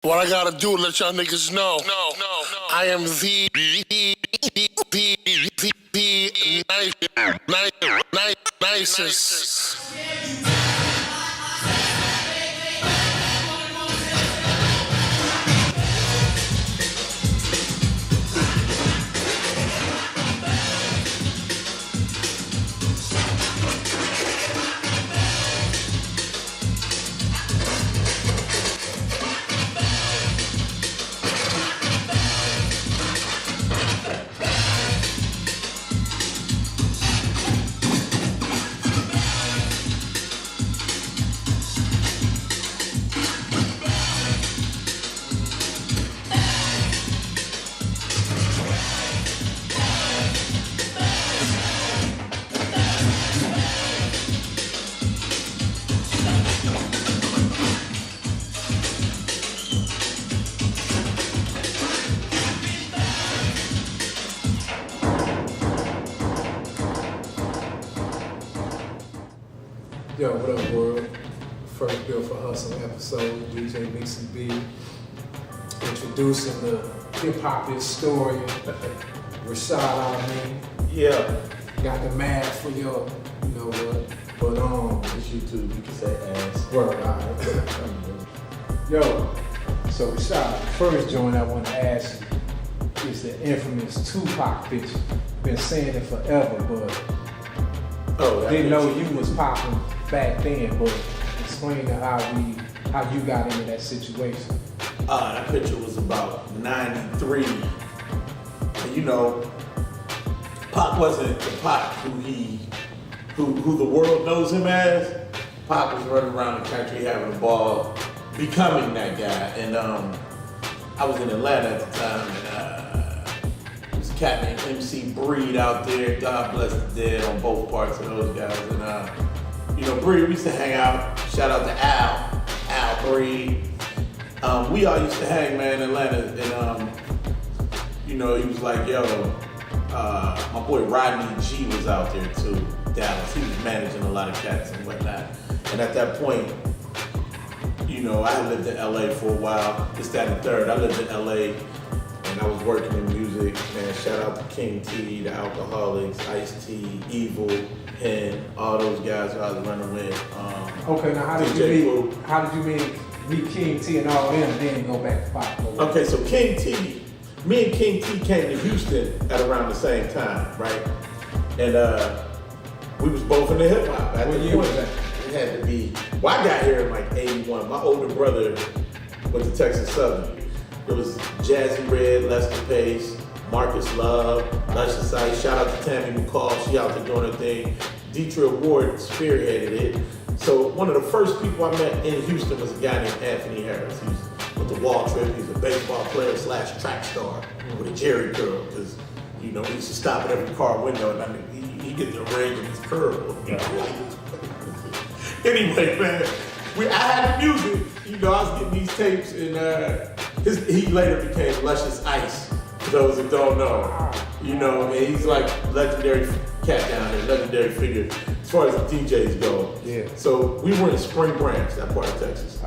What I gotta do to let y'all niggas know, I am the nicest. Yo, what up, world? First Bill for Hustle episode, DJ Mixy B. Introducing the hip-hop historian, Rashad Ali. Yeah. Got the math for your, you know what, but It's YouTube, you can say ass. word, alright. Yo, so Rashad, the first joint I want to ask you is the infamous Tupac picture. Been saying it forever, but didn't know you was popping back then, but explain to how you got into that situation. That picture was about 93. And you know, Pac wasn't the Pac who the world knows him as. Pac was running around the country having a ball, becoming that guy. And I was in Atlanta at the time, and there was a cat named MC Breed out there. God bless the dead on both parts of those guys. And you know, Breed, we used to hang out. Shout out to Al Breed. We all used to hang, man, in Atlanta. And, you know, he was like, yo, my boy Rodney G was out there too, Dallas. He was managing a lot of cats and whatnot. And at that point, you know, I had lived in LA for a while. It's that and third. I lived in LA and I was working in music. Man, shout out to King T, the Alcoholics, Ice-T, Evil, and all those guys who I was running with. Okay, now how did you meet King T and all them, then go back to Pop? Okay, so me and King T came to Houston at around the same time, right? And we was both in the hip hop. What year was that? It had to be, well, I got here in like 81. My older brother went to Texas Southern. It was Jazzy Red, Lester Pace, Marcus Love, Luscious Ice. Shout out to Tammy McCall, she out there doing her thing. Detroit Ward spearheaded it. So one of the first people I met in Houston was a guy named Anthony Harris. He was with the Wall Trip. He was a baseball player / track star with a Jerry curl, because you know he used to stop at every car window and I mean he get the ring in his curl. Anyway, man, I had the music. You know, I was getting these tapes, and he later became Luscious Ice. For those that don't know, you know, and he's like legendary cat down there, legendary figure as far as the DJs go. Yeah. So we were in Spring Branch, that part of Texas.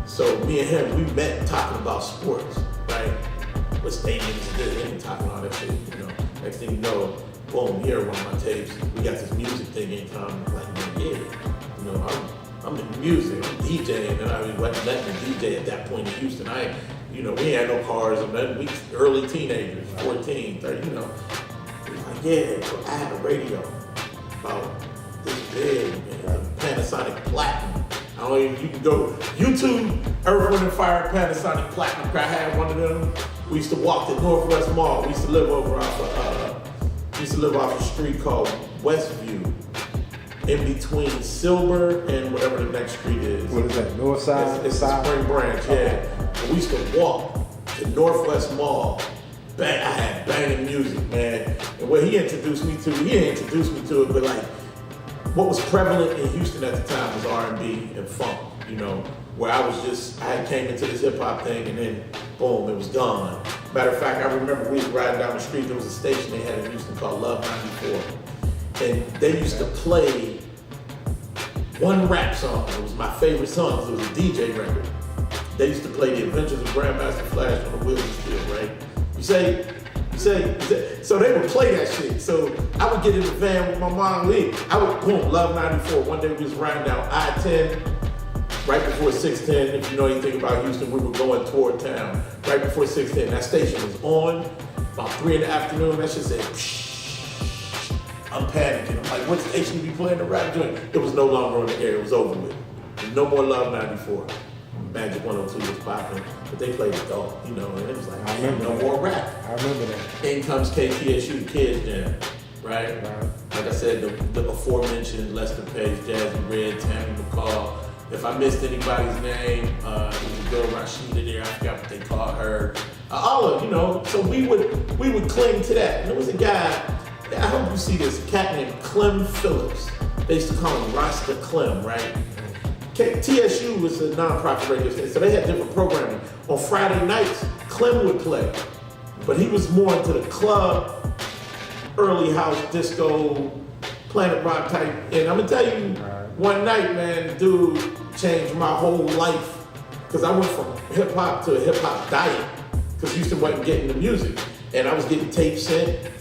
So me and him, we met talking about sports, right? What stadiums did and talking all that shit, you know. Next thing you know, boom, here one of my tapes. We got this music thing in common. Like, man, yeah, you know, I'm in music, I'm DJing, and I wasn't letting me DJ at that point in Houston. You know, we had no cars or nothing. We early teenagers, 14, 30, you know. He was like, yeah, so I had a radio about this big, man, Panasonic Platinum. I don't even, you can go YouTube, Earth, Wind and Fire, Panasonic Platinum. I had one of them. We used to walk to Northwest Mall. We used to live off a street called Westview, in between Silver and whatever the next street is. what is that, North Side? It's the Spring Branch, yeah. And we used to walk to Northwest Mall. Bang, I had banging music, man. And what he introduced me to it, but like, what was prevalent in Houston at the time was R&B and funk, you know, where I came into this hip hop thing and then boom, it was gone. Matter of fact, I remember we was riding down the street, there was a station they had in Houston called Love 94. And they used to play one rap song. It was my favorite song because it was a DJ record. They used to play the Adventures of Grandmaster Flash on the wheel of steel, right? You say, so they would play that shit. So I would get in the van with my mom, I would, boom, Love 94. One day we was riding down I-10, right before 610. If you know anything about Houston, we were going toward town, right before 610. That station was on, about 3 in the afternoon, that shit said, psh. I'm panicking. I'm like, what station be playing the rap joint? It was no longer on the air, it was over with. No more Love 94. Magic 102 was popping, but they played adult, you know, and it was like, I remember no that. more rap. I remember that. In comes KTSU, the Kids Jam, right? Like I said, the aforementioned Lester Page, Jazzy Red, Tammy McCall. If I missed anybody's name, it was a girl Rashida there, I forgot what they called her. All of, you know, so we would cling to that. And there was a guy, I hope you see this, a cat named Clem Phillips. They used to call him Rasta Clem, right? TSU was a non-profit radio station, so they had different programming. On Friday nights, Clem would play, but he was more into the club, early house, disco, Planet Rock type. And I'm gonna tell you, one night, man, the dude changed my whole life, because I went from hip hop to a hip hop diet, because Houston wasn't getting the music, and I was getting tape sent.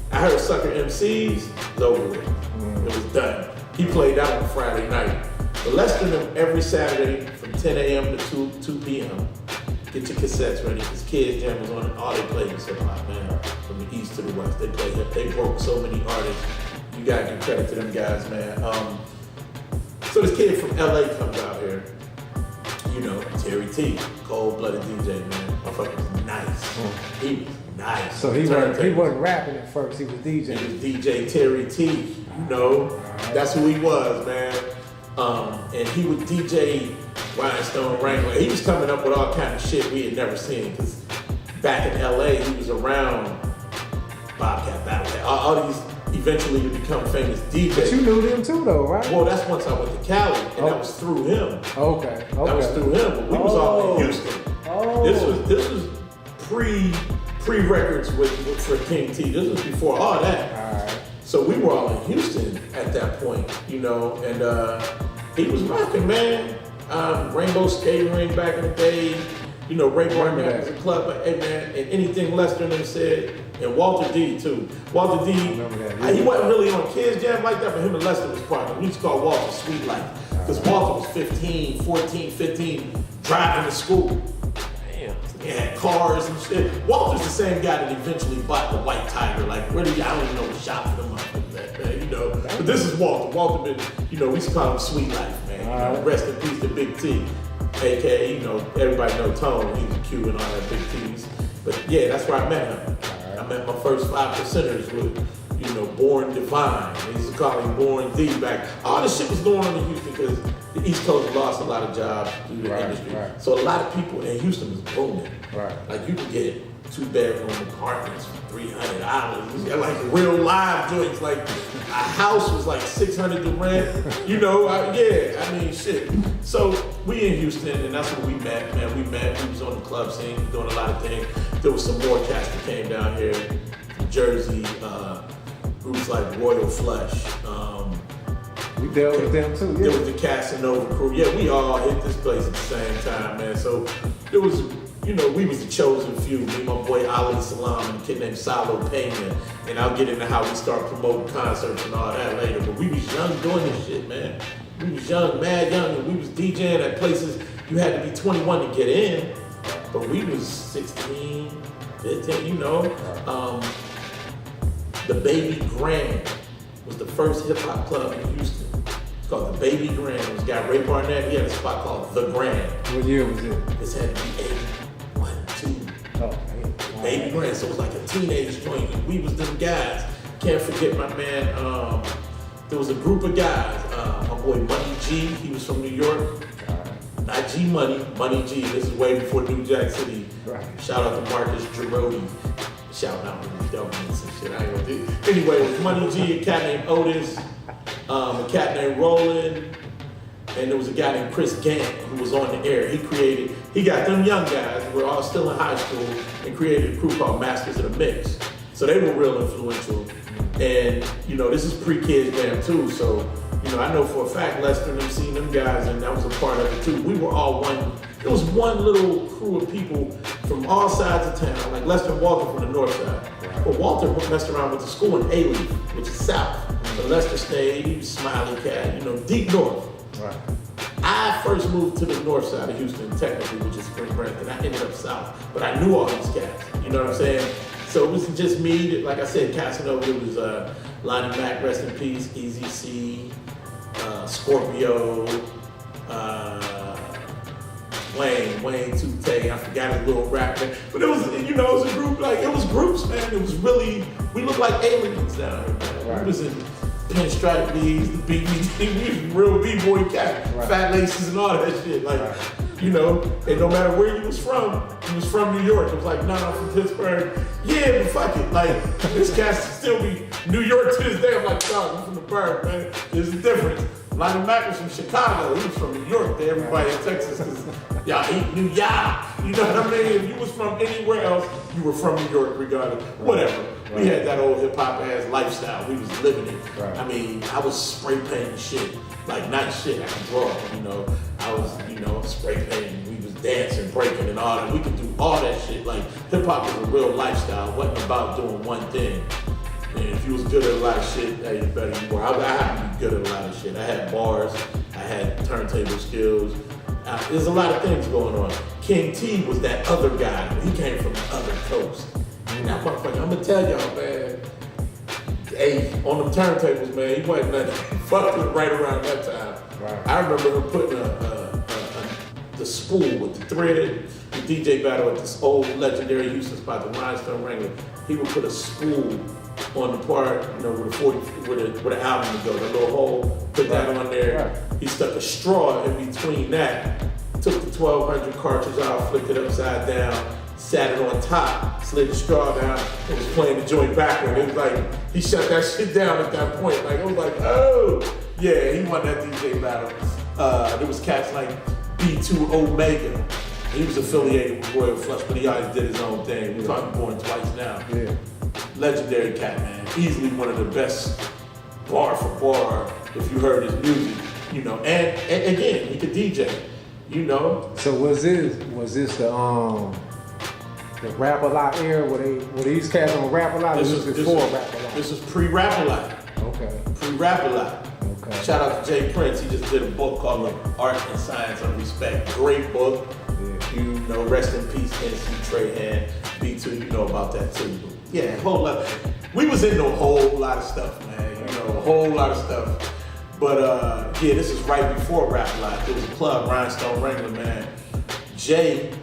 I heard Sucker MCs, it was over with. It was done. He played out on Friday night. But less than them every Saturday from 10 a.m. to 2 p.m. Get your cassettes ready, because Kids Jam was on, and all they played was hip hop, man. From the east to the west, they played hip. They broke so many artists. You gotta give credit to them guys, man. So this kid from LA comes out here, you know, Terry T, cold-blooded DJ, man. Motherfucker was nice. He was nice. So he wasn't rapping at first, he was DJing. He was DJ Terry T, you know. That's who he was, man. And he would DJ Rhinestone Wrangler. He was coming up with all kind of shit we had never seen, because back in LA, he was around Bobcat Battle. All these eventually to become famous DJs. But you knew them too, though, right? Well, that's once I went to Cali, and that was through him. Okay. That was through him, but we was all in Houston. This was pre-records for King T. This was before all that. All right. So we were all in Houston at that point, you know, and he was rocking, man. Rainbow Skating Ring back in the day, you know, Ray Barnett was a club, but hey man, and anything Lester and them said, and Walter D too. Walter D, he wasn't really on Kids Jam like that, but him and Lester was partners. We used to call Walter Sweet Life, because Walter was 15, driving to school. He had cars and shit. Walter's the same guy that eventually bought the White Tiger. Like, where did I don't even know the shop for them like that, man, you know. But this is Walter. Walter been, you know, we used to call him Sweet Life, man. You know, rest in peace to Big T. AKA, you know, everybody know Tone. He was Q and all that Big T's. But yeah, that's where I met him. I met my first 5%ers with, you know, Born Divine. They used to call him Born D back. All this shit was going on in Houston because the East Coast lost a lot of jobs through the industry. So a lot of people in Houston was booming. Like you could get 2-bedroom apartments for $300. Yeah, like real live joints. Like a house was like $600 to rent. You know, yeah, I mean, shit. So we in Houston, and that's where we met, man. We was on the club scene, doing a lot of things. There was some more cats that came down here from Jersey, groups like Royal Flush. We dealt with them too, yeah. There was the Casanova crew. Yeah, we all hit this place at the same time, man. So there was, you know, we was the chosen few. Me, my boy Ali Salam, and a kid named Salo Pena. And I'll get into how we start promoting concerts and all that later. But we was young doing this shit, man. We was young, mad young, and we was DJing at places you had to be 21 to get in. But we was 16, 15, you know. The Baby Grand was the first hip hop club in Houston. It's called the Baby Grand. It was guy Ray Barnett. He had a spot called The Grand. What year was it? This had to be 81, 2. Oh, man. Baby Grand. So it was like a teenage joint. And we was them guys. Can't forget my man. There was a group of guys. My boy Money G. He was from New York. Not G Money. Money G. This is way before New Jack City. Shout out to Marcus Girotti. Shouting out to the governments and shit. I ain't gonna do it. Anyway, it was Money G, a cat named Otis, a cat named Roland, and there was a guy named Chris Gant who was on the air. He got them young guys who were all still in high school and created a crew called Masters of the Mix. So they were real influential. And, you know, this is pre-Kids Jam too. So, you know, I know for a fact Lester and them seen them guys, and that was a part of it too. We were all one It was one little crew of people from all sides of town, like Lester Walter from the north side. But Walter messed around with the school in A-Leaf, which is south. So Lester stayed, he was Smiley Cat, deep north. Right. I first moved to the north side of Houston, technically, which is Spring Branch, and I ended up south. But I knew all these cats, you know what I'm saying? So it wasn't just me, like I said, Casanova, it was Lonnie Mac, rest in peace, Easy C, Scorpio, Wayne Tute, I forgot his little rap name. But it was, it was a group, it was groups, man. It was really, we looked like aliens down here, man. Right. We was in pinstripe leaves, the BB, real B-boy cat, right. fat laces and all that shit. Right. And no matter where you was from New York. It was like, nah, I'm from Pittsburgh. Yeah, but fuck it. This cat still be New York to this day. I'm like, dog, I'm from the Burgh, man. There's a difference. Lonnie Mac was from Chicago. He was from New York. Everybody in Texas, because y'all eat New York. You know what I mean? If you was from anywhere else, you were from New York regardless. Whatever. Right. We had that old hip hop ass lifestyle. We was living it. Right. I mean, I was spray painting shit. Nice shit. I could draw. I was, spray painting. We was dancing, breaking, and all that. We could do all that shit. Hip hop was a real lifestyle. It wasn't about doing one thing. And if you was good at a lot of shit, hey, you better be more. I happened to be good at a lot of shit. I had bars. I had turntable skills. There's a lot of things going on. King T was that other guy. He came from the other coast. And that motherfucker, I'm gonna tell y'all, man. Hey, on them turntables, man, he wasn't nothing. Fucked with right around that time. Right. I remember him putting the spool with the thread, the DJ battle at this old legendary Houston spot, the Rhinestone Wrangler. He would put a spool on the part, where the album would go, the little hole, put that on there. Right. He stuck a straw in between that, took the 1200 cartridge out, flipped it upside down, sat it on top, slid the straw down, and was playing the joint backward. It was like, he shut that shit down at that point. It was like, oh, yeah, he won that DJ battle. There was cats like B2 Omega. He was affiliated with Royal Flush, but he always did his own thing. We're talking Born Twice now. Yeah. Legendary cat, man. Easily one of the best bar for bar, if you heard his music, and again, he could DJ, So was this the Rap A Lot era? Were these cats on Rap A Lot? This was before Rap A Lot. This was pre-Rap A Lot. Okay. Pre-Rap A Lot. Okay. Shout out to Jay Prince. He just did a book called Art and Science of Respect. Great book. Yeah. Rest in peace, NC Trey and B2. You know about that too. Yeah, a whole lot. We was into a whole lot of stuff, man. A whole lot of stuff. But this is right before Rap A Lot. There was a club, Rhinestone Wrangler, man. Jay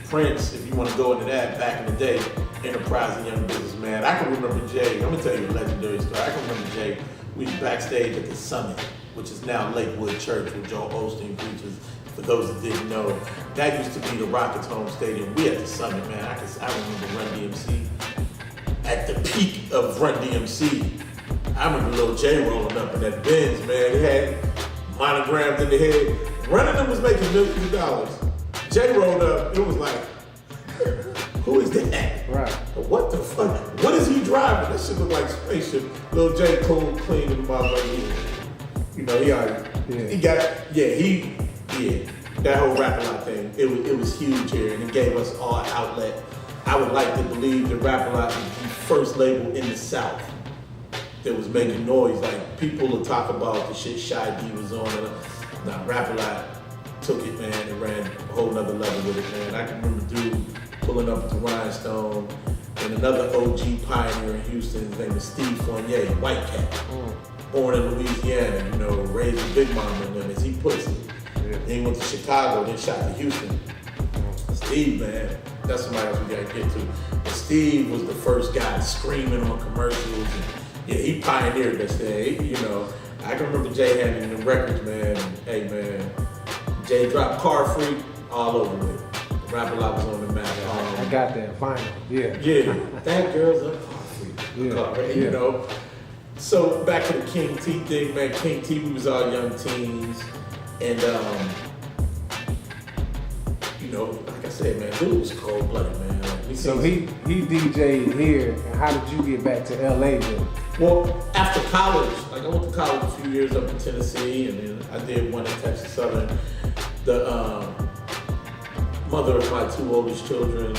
Prince, if you want to go into that, back in the day, enterprising young businessman. I can remember Jay. I'm gonna tell you a legendary story. I can remember Jay. We was backstage at the Summit, which is now Lakewood Church, where Joel Osteen preaches. For those that didn't know, that used to be the Rockets' home stadium. We at the Summit, man. I remember Run DMC. At the peak of Run DMC, I remember Lil J rolling up in that Benz, man. He had monograms in the head. Running them was making millions of dollars. Jay rolled up, it was like, who is that? Right. What the fuck? What is he driving? That shit look like spaceship. Lil J cool, clean, and motherfucker. That whole Rap A Lot thing, it was huge here, and it gave us all an outlet. I would like to believe that Rap A Lot was the first label in the South that was making noise. People will talk about the shit Shy D was on. Now Rap A Lot took it, man, and ran a whole nother level with it, man. I can remember dude pulling up to Rhinestone, and another OG pioneer in Houston, his name is Steve Fournier, white cat, born in Louisiana, raised with Big Mama and them, as he puts it. Yeah. Then he went to Chicago, then shot to Houston. Steve, man, that's somebody else we gotta get to. But Steve was the first guy screaming on commercials, and he pioneered this thing. I can remember Jay handing the records, man. Hey, man, Jay dropped Car Freak all over it. Rap A Lot was on the map. I got that vinyl. Yeah. Yeah. That girl's a Car Freak. Yeah. So back to the King T thing, man. King T, we was all young teens, and like I said, man, dude was cold blooded, man. So he DJ'd here, and how did you get back to LA then? Well, after college, I went to college a few years up in Tennessee, and then I did one in Texas Southern. mother of my two oldest children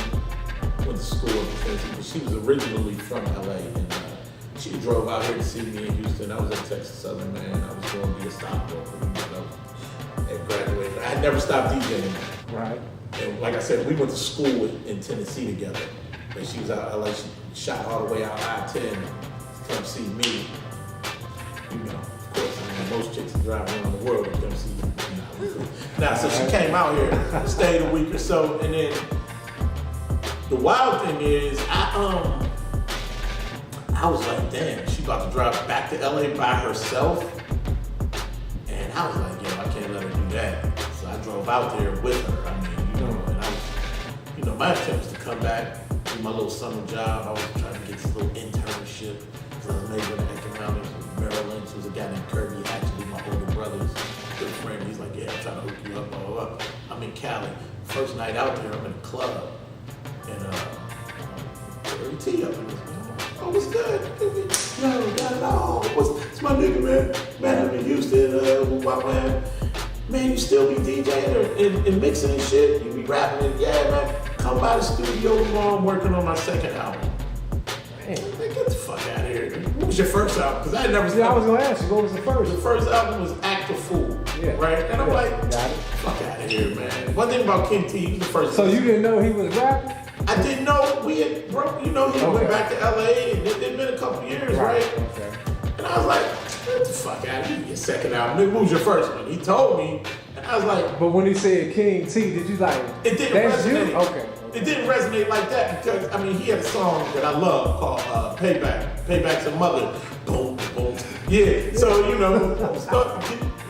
went to school in Tennessee, but she was originally from LA, and she drove out here to see me in Houston. I was at Texas Southern, man. I was going to be a stockbroker, and graduated. I had never stopped DJing. Right. And like I said, we went to school in Tennessee together. And she was out in LA. She shot all the way out I-10 to come see me. You know, of course, I mean, most chicks drive around the world to come see me. Now, so she came out here, stayed a week or so, and then the wild thing is, I was like, damn, she about to drive back to LA by herself. And I was like, yo, I can't let her do that. So I drove out there with her. I mean, you know, and I was, you know, my attempt was to come back, do my little summer job. I was trying to get this little internship because I was majoring in economics with Merrill Lynch. There was a guy named Kirby, actually my older brother's good friend. He's like, yeah, I'm trying to hook you up, blah, blah, blah. I'm in Cali. First night out there, I'm in a club. And Dirty T up in this. Oh, what's good? Yo, got it all. It's my nigga, man. Man, I'm in Houston. Man, you still be DJing and mixing and shit? You be rapping and yeah, man. Come by the studio tomorrow. I'm working on my second album. Man, get the fuck out of here. What was your first album? Because I had never. Yeah, I was gonna ask you, what was the first? The first album was Act a Fool. Yeah. Right? And I'm like, fuck out of here, man. One thing about King T, he was the first. So you didn't know he was rapping? I didn't know we had broke, you know, he went back to LA and it'd been a couple years, right? Okay. And I was like, get the fuck out of here, your second album. What was your first one? He told me, and I was like. But when he said King T, did you like, it didn't that's resonate. you? Okay. It didn't resonate like that because, I mean, he had a song that I love called Payback. Payback's a mother. Boom, boom. Yeah, so, you know,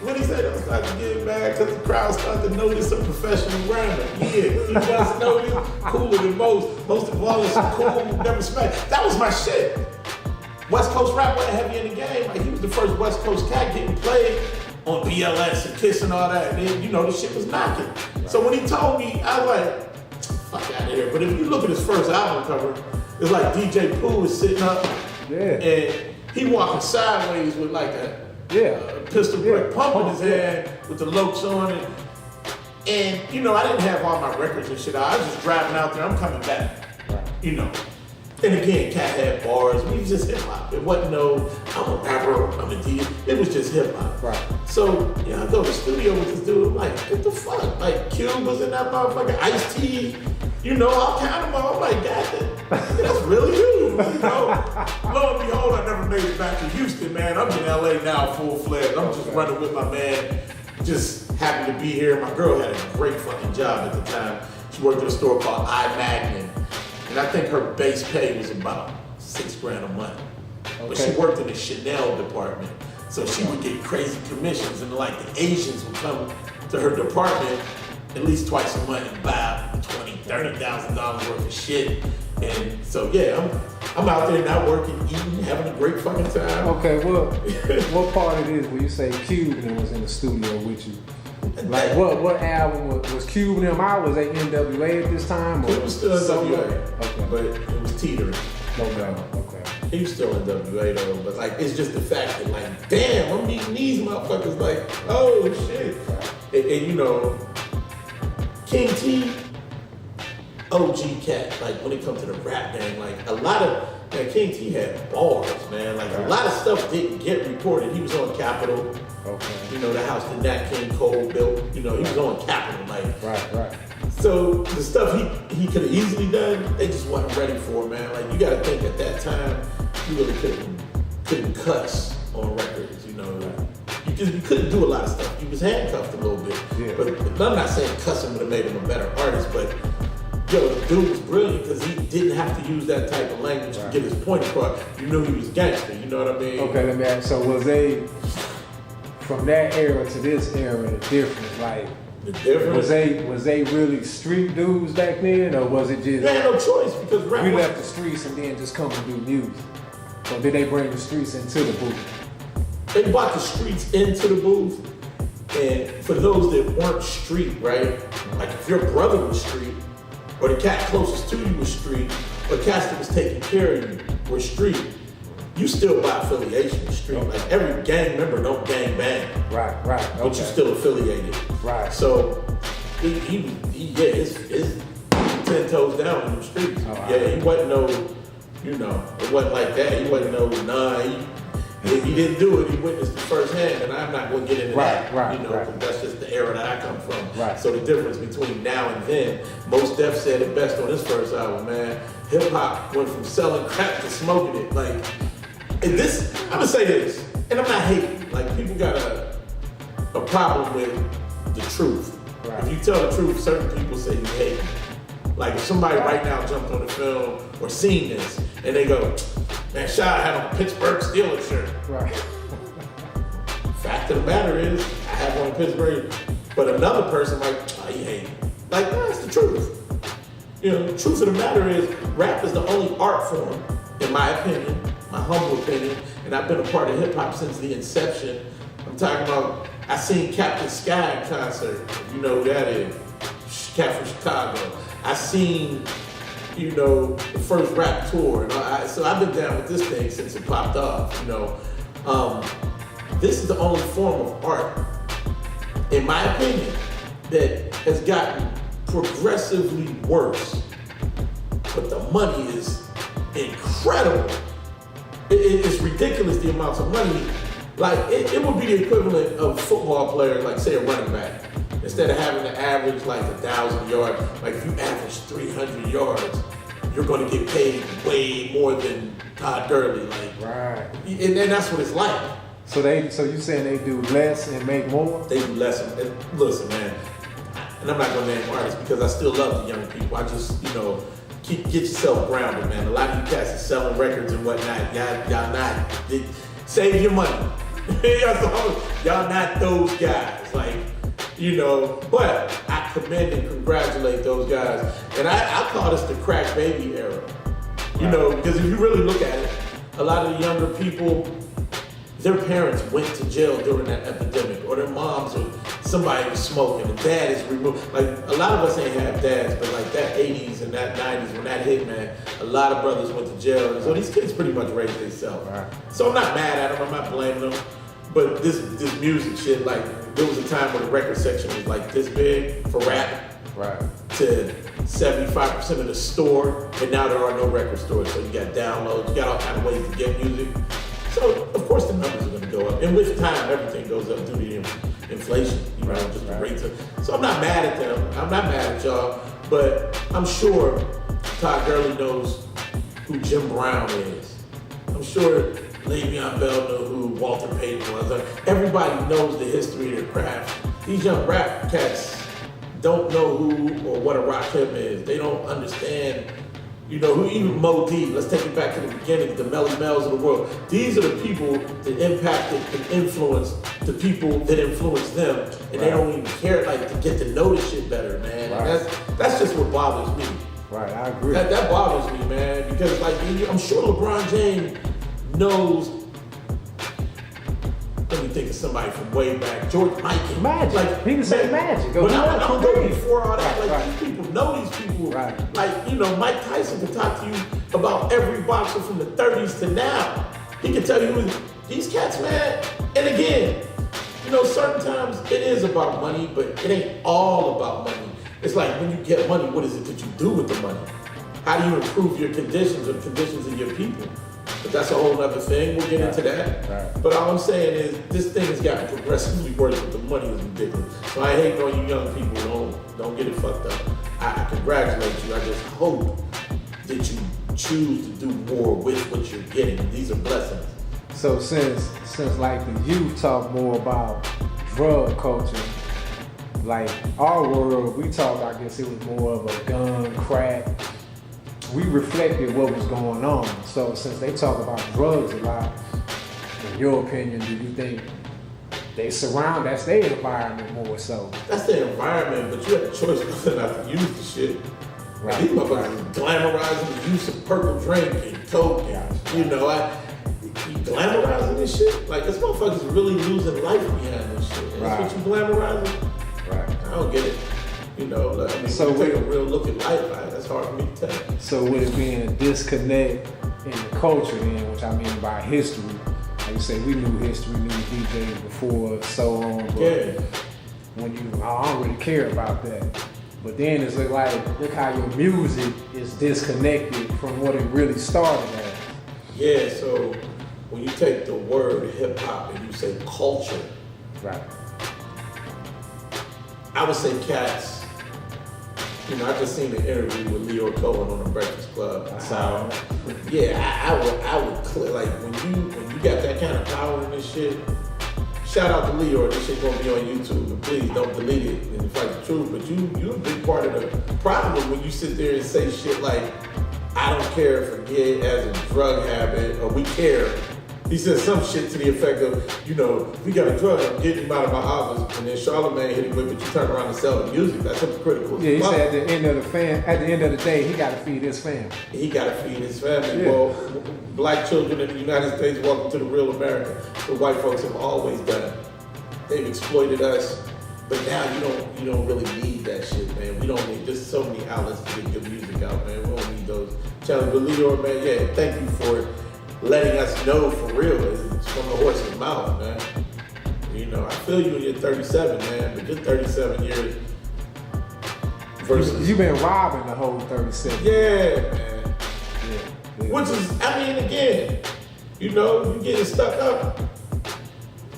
what he said, I'm starting to get mad because the crowd started to notice a professional rapper. Yeah, he just noticed cooler than most. Most of all, it's cool, never smacked. That was my shit. West Coast rap wasn't heavy in the game. Like, he was the first West Coast cat getting played on BLS and Kiss and all that. And then, you know, the shit was knocking. So when he told me, I was like, fuck out of here. But if you look at his first album cover, it's like DJ Pooh is sitting up and he walking sideways with like a pistol grip pump in his hand with the Lokes on it. And, you know, I didn't have all my records and shit. I was just driving out there. I'm coming back, you know. And again, Cat had bars. We was just hip hop. It wasn't no, I'm a rapper, I'm a DJ. It was just hip hop. Right. So, yeah, I go to the studio with this dude. I'm like, what the fuck? Like, Cube was in that motherfucker, Ice-T, you know, I'll count them all. I'm like, God, that's really you. You know? Lo and behold, I never made it back to Houston, man. I'm in LA now, full-fledged. I'm just running with my man. Just happy to be here. My girl had a great fucking job at the time. She worked at a store called iMagnin. And I think her base pay was about $6,000 a month. But she worked in the Chanel department. So she would get crazy commissions and like the Asians would come to her department at least twice a month and buy $20,000, $30,000 worth of shit. And so yeah, I'm out there not working, eating, having a great fucking time. Okay, well, what part of this when you say Cube and was in the studio with you? Like what album was Cube and them out? Was they NWA at this time? Or it was still NWA, okay. But it was teetering. Okay. He was still NWA though, but like it's just the fact that like, damn, I'm meeting these motherfuckers like, oh shit. And you know, King T, OG cat, like when it comes to the rap game, like a lot of, man, King T had bars, man. Like a lot of stuff didn't get recorded. He was on Capitol. Okay. You know, the house that Nat King Cole built, you know, he was on Capitol, like. Right. So the stuff he could have easily done, they just wasn't ready for, man. Like you gotta think at that time, you really couldn't cuss on records, you know. You couldn't do a lot of stuff. You was handcuffed a little bit. Yeah. But I'm not saying cussing would have made him a better artist, but yo, the dude was brilliant because he didn't have to use that type of language to get his point across. You knew he was gangster, you know what I mean? Okay, let me ask, so was they, from that era to this era, the difference, like, the difference? Was they really street dudes back then, or was it just... They had no choice because rap you left the streets and then just come to do music? Or did they bring the streets into the booth? They brought the streets into the booth, and for those that weren't street, right? Like if your brother was street, or the cat closest to you was street, or the cat that was taking care of you were street, you still by affiliation with street. Like every gang member don't gang bang. Right. But you still affiliated. Right. So he it's 10 toes down in the streets. Oh, wow. Yeah, he wasn't no, it wasn't like that. He wasn't no, if he didn't do it, he witnessed it firsthand, and I'm not going to get into that, right. 'cause that's just the era that I come from. Right. So the difference between now and then, Mos Def said it best on his first album, man. Hip hop went from selling crap to smoking it. Like, and this, I'm gonna say this, and I'm not hating. Like, people got a problem with the truth. Right. If you tell the truth, certain people say you hate. Like, if somebody right now jumped on the film or seen this, and they go, man, Shah had on a Pittsburgh Steelers shirt. Right. Fact of the matter is, I have one in Pittsburgh, but another person like, oh, you hate me. Like, no, that's the truth. The truth of the matter is, rap is the only art form, in my opinion, my humble opinion, and I've been a part of hip hop since the inception. I'm talking about, I seen Captain Sky in concert, if you know who that is, cat from Chicago. I seen, the first rap tour, and so I've been down with this thing since it popped off, This is the only form of art, in my opinion, that has gotten progressively worse, but the money is incredible. It's ridiculous the amounts of money. Like, it would be the equivalent of a football player, like say a running back. Instead of having to average like 1,000 yards, like if you average 300 yards, you're going to get paid way more than Todd Gurley. Like, Right. And that's what it's like. So you saying they do less and make more? They do less. And listen, man, and I'm not going to name artists because I still love the young people. I just, get yourself grounded, man. A lot of you guys are selling records and whatnot. Y'all not, save your money. Y'all not those guys. Like, but I commend and congratulate those guys. And I call this the crack baby era. Because if you really look at it, a lot of the younger people, their parents went to jail during that epidemic, or their moms or somebody was smoking, and dad is removed. Like, a lot of us ain't have dads, but like that 80s and that 90s, when that hit, man, a lot of brothers went to jail. And so these kids pretty much raised themselves. Right. So I'm not mad at them, I'm not blaming them. But this music shit, like, there was a time when the record section was like this big for rap. Right. To 75% of the store, and now there are no record stores. So you got downloads, you got all kind of ways to get music. So of course the numbers are going to go up, and with time everything goes up due to inflation. Just the rates. So I'm not mad at them. I'm not mad at y'all, but I'm sure Todd Gurley knows who Jim Brown is. I'm sure Le'Veon Bell knows who Walter Payton was. Everybody knows the history of their craft. These young rap cats don't know who or what a Rakim is. They don't understand, who even Mo D. Let's take it back to the beginning, the Melly Mel's of the world. These are the people that impacted and influenced the people that influenced them, and they don't even care, like, to get to know this shit better, man. Right. And that's just what bothers me. Right, I agree. That bothers me, man, because like I'm sure LeBron James knows. Let me think of somebody from way back. George Michael. Magic. Like, He can say Magic. But I'm Kareem. going before all that. Right, Like, right. these people know these people. Right. Like, Mike Tyson can talk to you about every boxer from the 30s to now. He can tell you these cats, man. And again, certain times it is about money, but it ain't all about money. It's like, when you get money, what is it that you do with the money? How do you improve your conditions or the conditions of your people? But that's a whole other thing. We'll get into that. Right. But all I'm saying is, this thing has gotten progressively worse, but the money is ridiculous. So I hate on you young people. Don't get it fucked up. I congratulate you. I just hope that you choose to do more with what you're getting. These are blessings. So since like the youth talk more about drug culture, like our world, we talk, I guess it was more of a gun, crack. We reflected what was going on. So since they talk about drugs a lot, in your opinion, do you think that's their environment more so? That's their environment, but you have a choice whether or not to use the shit. Right. These motherfuckers glamorizing the use of purple drink and coke and, you glamorizing this shit? Like, this motherfucker's really losing life behind this shit. And Right. that's what you glamorizing? Right. I don't get it. So take a real look at life. That's hard for me to tell. So with it being a disconnect in the culture then, which I mean by history, like you say, we knew history, knew DJs before, so on, but Yeah. when I don't really care about that. But then it's like, look how your music is disconnected from what it really started as. Yeah, so when you take the word hip hop and you say culture, Right. I would say cats. You know, I just seen an interview with Leo Cohen on the Breakfast Club. I saw it. Yeah, I would clear, like when you got that kind of power in this shit. Shout out to Leo, this shit gonna be on YouTube, and please don't delete it and fight the truth. But you a big part of the problem when you sit there and say shit like, I don't care for gay as a drug habit, or we care. He said some shit to the effect of, you know, we got a drug, I'm getting him out of my office, and then Charlamagne hit him with, but you turn around and sell the music. That's hypocritical. Yeah, he said at the end of the day, he got to feed his family. He got to feed his family. Yeah. Well, black children in the United States, welcome to the real America. What white folks have always done. They've exploited us, but now you don't really need that shit, man. We don't need. There's so many outlets to get good music out, man. We don't need those challenges. But Leo, man, yeah, thank you for letting us know for real. It's from the horse's mouth, man. You know, I feel you when you're 37, man, but just 37 years versus. You've been robbing the whole 37. Yeah, man. Yeah. Which is, I mean, again, you know, you getting stuck up.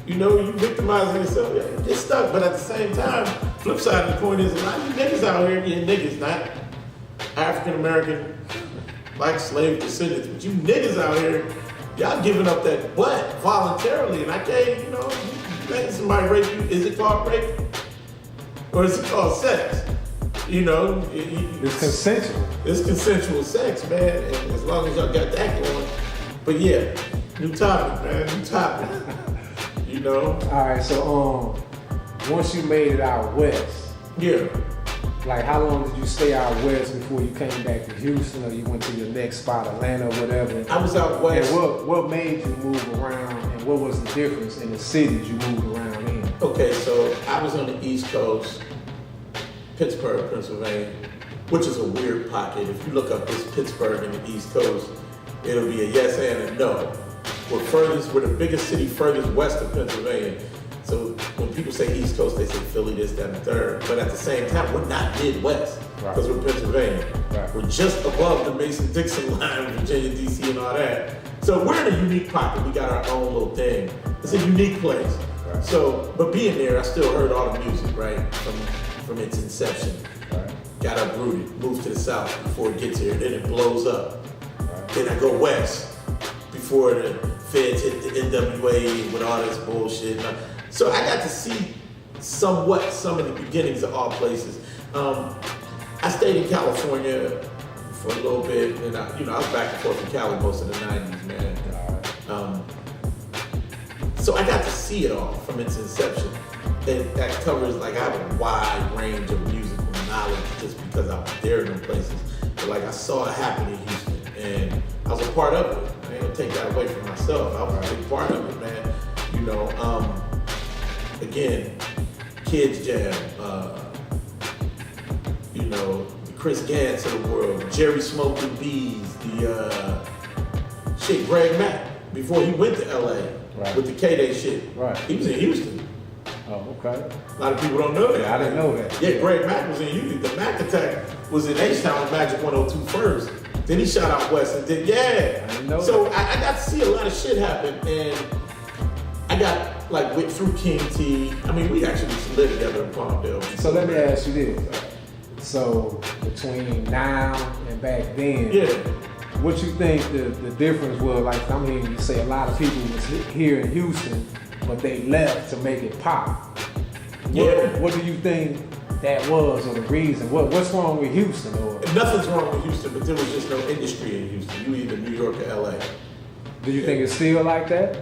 You know, you victimizing yourself. Yeah, you get stuck, but at the same time, flip side of the coin is a lot of you niggas out here, you niggas, not African American, black slave descendants, but you niggas out here, y'all giving up that butt voluntarily, and I can't, you know, you letting somebody rape you, is it called rape? Or is it called sex? You know, It's consensual. it's consensual sex, man, and as long as y'all got that going. But yeah, new topic, man, new topic. You know? All right, so once you made it out west, Yeah. like how long did you stay out west before you came back to Houston, or you went to your next spot, Atlanta, or whatever? I was out west. And what made you move around, and what was the difference in the cities you moved around in? Okay, so I was on the East Coast, Pittsburgh, Pennsylvania, which is a weird pocket. If you look up this Pittsburgh in the East Coast, it'll be a yes and a no. We're the biggest city furthest west of Pennsylvania. So when people say East Coast, they say Philly, this, that, and the third. But at the same time, we're not Midwest, because we're Pennsylvania. Right. We're just above the Mason-Dixon line, Virginia, DC, and all that. So we're in a unique pocket. We got our own little thing. It's a unique place. Right. So, but being there, I still heard all the music, right, from its inception. Right. Got uprooted, moved to the South before it gets here, then it blows up. Right. Then I go west before the feds hit the NWA with all this bullshit. So I got to see somewhat some of the beginnings of all places. I stayed in California for a little bit, and I was back and forth from Cali most of the 90s, man. So I got to see it all from its inception. And that covers, like, I have a wide range of musical knowledge just because I was there in them places. But like, I saw it happen in Houston, and I was a part of it. I ain't gonna take that away from myself. I was a big part of it, man. You know, again, Kids Jam, you know, the Chris Gants of the world, Jerry Smoking Bees, Greg Mack, before he went to LA with the K-Day shit. Right. He was in Houston. Oh, okay. A lot of people don't know that. Yeah, I didn't know that. Yeah, Greg Mack was in Houston. The Mack Attack was in H-Town with Magic 102 first. Then he shot out west and did, yeah. I didn't know so that. I got to see a lot of shit happen, and I got like whipped through King T. I mean, we actually used to live together in Palmdale. So let me ask you this. So between now and back then, Yeah. what you think the difference was? Like, I'm hearing you say a lot of people was here in Houston, but they left to make it pop. Yeah. What do you think that was, or the reason? What's wrong with Houston? Or Nothing's wrong with Houston, but there was just no industry in Houston. You either New York or LA. do you think it's still like that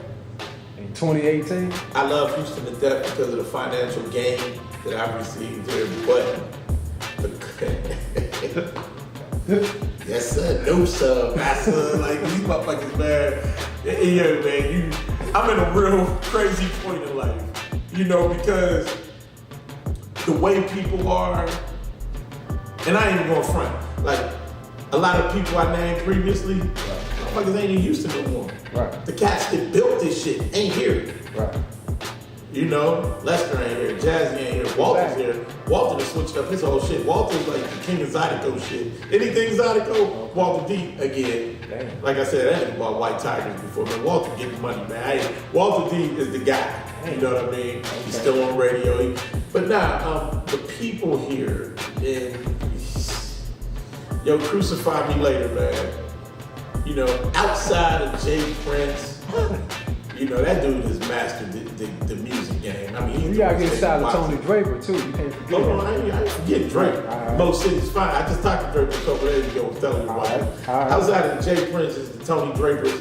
in 2018? I love Houston to death because of the financial gain that I've received here, but yes sir, no sir, master, like these motherfuckers, man. Yeah, man, I'm in a real crazy point in life, you know, because the way people are, and I ain't even going front, like a lot of people I named previously, motherfuckers ain't in Houston no more. Right. The cats that built this shit ain't here. Right. You know, Lester ain't here, Jazzy ain't here, Walter's Exactly. here. Walter just switched up his whole shit. Walter's like the king of Zydeco shit. Anything Zydeco, Walter D again. Damn. Like I said, I ain't bought White Tigers before, man. Walter getting money, man. Walter D is the guy. You know what I mean? He's still on radio. But now, the people here, yo, crucify me later, man. You know, outside of Jay Prince, you know, that dude has mastered the music game. I mean, You gotta get a shot of Tony Draper too. You can't forget Hold him. on, I ain't forget Drake. Right. Most cities fine. I just talked to Drake a couple days ago, was telling you about it. All right. Outside of the Jay Prince's, the Tony Drapers,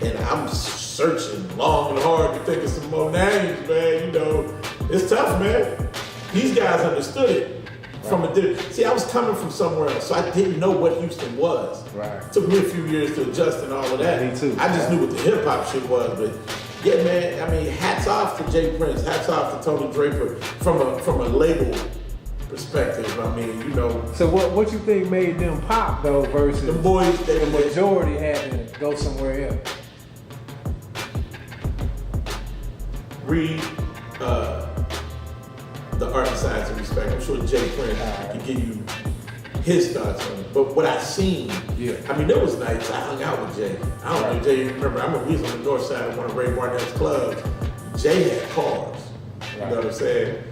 and I'm searching long and hard to think of some more names, man. You know, it's tough, man. These guys understood it. From a different, see, I was coming from somewhere else, so I didn't know what Houston was. Right. Took me a few years to adjust and all of that. Me too. I just knew what the hip hop shit was, but yeah, man. I mean, hats off to Jay Prince, hats off to Tony Draper from a label perspective. I mean, you know, So what you think made them pop though versus the boys, the majority had to go somewhere else? read the art and science of respect. I'm sure Jay Prince can give you his thoughts on it. But what I seen, I mean, there was nights I hung out with Jay. I don't know if Jay remember. I remember we was on the north side of one of Ray Barnett's clubs. Jay had cars. You know what I'm saying?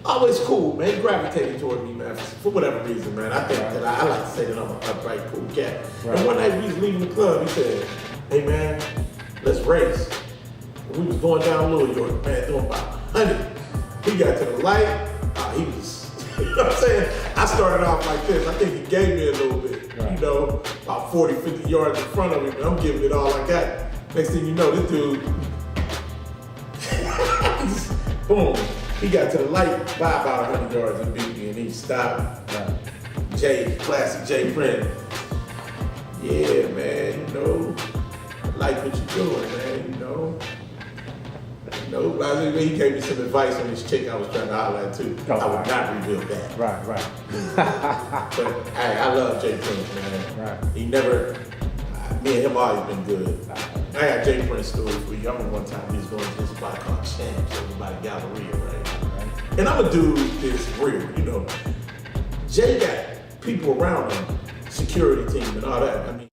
Always cool, man. He gravitated toward me, man, for whatever reason, man. I think that I like to say that I'm an upright, cool cat. And one night we was leaving the club, he said, "Hey, man, let's race." And we was going down Little York, man, doing about 100. He got to the light, he was, you know what I'm saying? I started off like this. I think he gave me a little bit, you know, about 40, 50 yards in front of him, and I'm giving it all I got. Next thing you know, this dude, boom, he got to the light by about 100 yards and beat me, and he stopped. Jay, classic Jay Prince. Yeah, man, you know, I like what you're doing, man, you know. No, he gave me some advice on this chick I was trying to holler at too. I would not reveal that. Right. But hey, I love Jay Prince, man. Right. He never, me and him always been good. I got Jay Prince story for you. I remember one time he was going to this spot called Champs over by the Galleria, right? And I'm a dude that's real, you know. Jay got people around him, security team and all that. I mean,